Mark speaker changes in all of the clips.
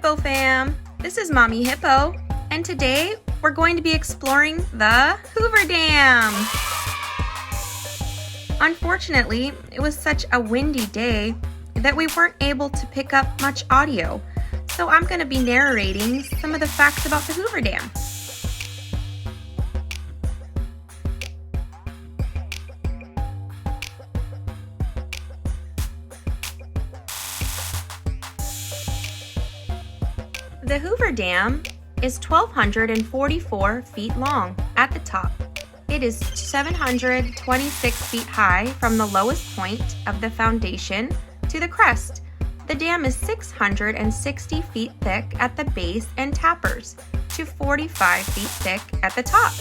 Speaker 1: Hippo fam! This is Mommy Hippo, and today we're going to be exploring the Hoover Dam. Unfortunately, it was such a windy day that we weren't able to pick up much audio, so I'm going to be narrating some of the facts about the Hoover Dam. The Hoover Dam is 1,244 feet long at the top. It is 726 feet high from the lowest point of the foundation to the crest. The dam is 660 feet thick at the base and tapers to 45 feet thick at the top.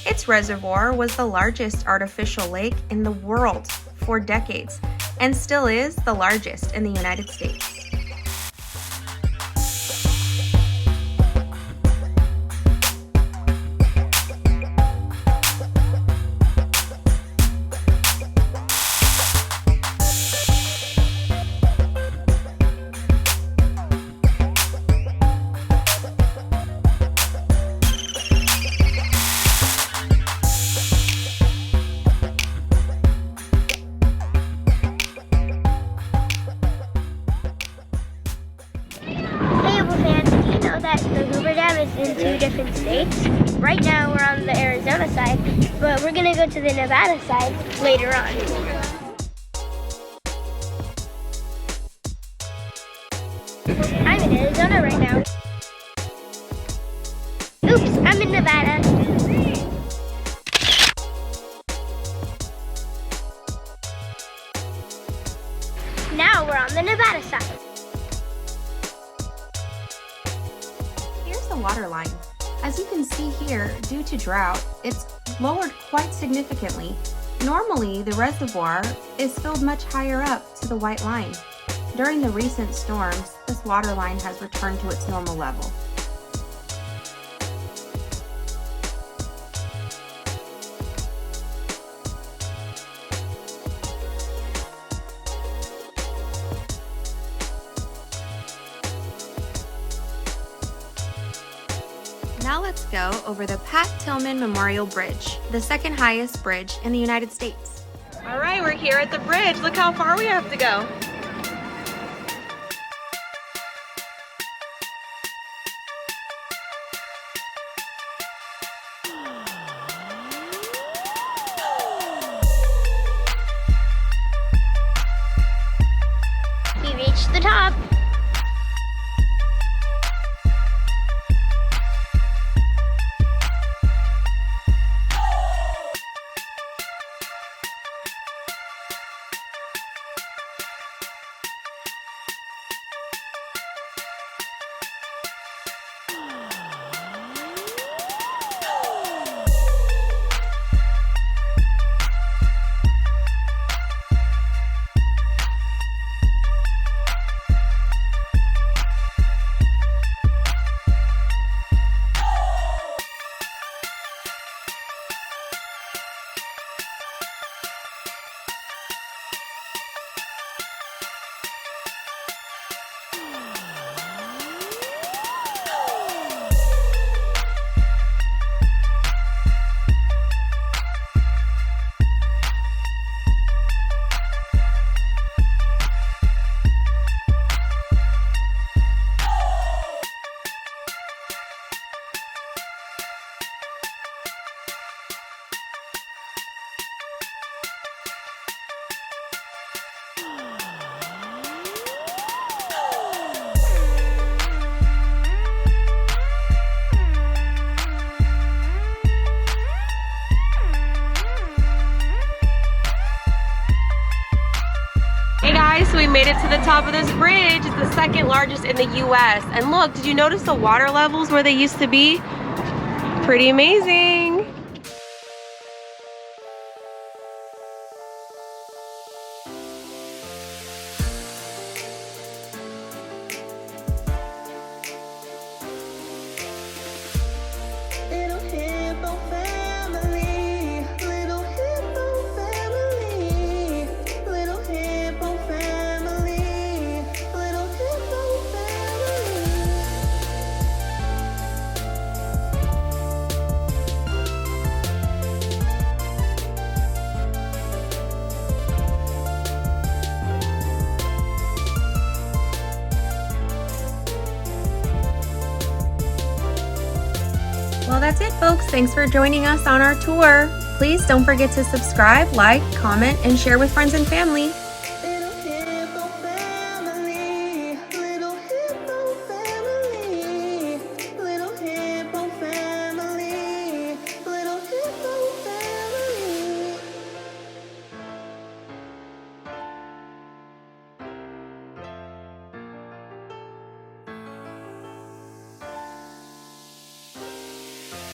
Speaker 1: Its reservoir was the largest artificial lake in the world for decades and still is the largest in the United States.
Speaker 2: That the Hoover Dam is in 2 different states. Right now we're on the Arizona side, but we're going to go to the Nevada side later on. I'm in Arizona right now. Oops, I'm in Nevada. Now we're on the Nevada side.
Speaker 1: The water line. As you can see here, due to drought, it's lowered quite significantly. Normally, the reservoir is filled much higher up to the white line. During the recent storms, this water line has returned to its normal level. Now let's go over the Pat Tillman Memorial Bridge, the second highest bridge in the United States. All right, we're here at the bridge. Look how far we have to go.
Speaker 2: We reached the top.
Speaker 1: So we made it to the top of this bridge. It's the second largest in the US. And look, did you notice the water levels where they used to be? Pretty amazing.
Speaker 3: Little Hippo family, little Hippo family, little Hippo family, little Hippo family.
Speaker 1: Well, that's it, folks. Thanks for joining us on our tour. Please don't forget to subscribe, like, comment, and share with friends and family.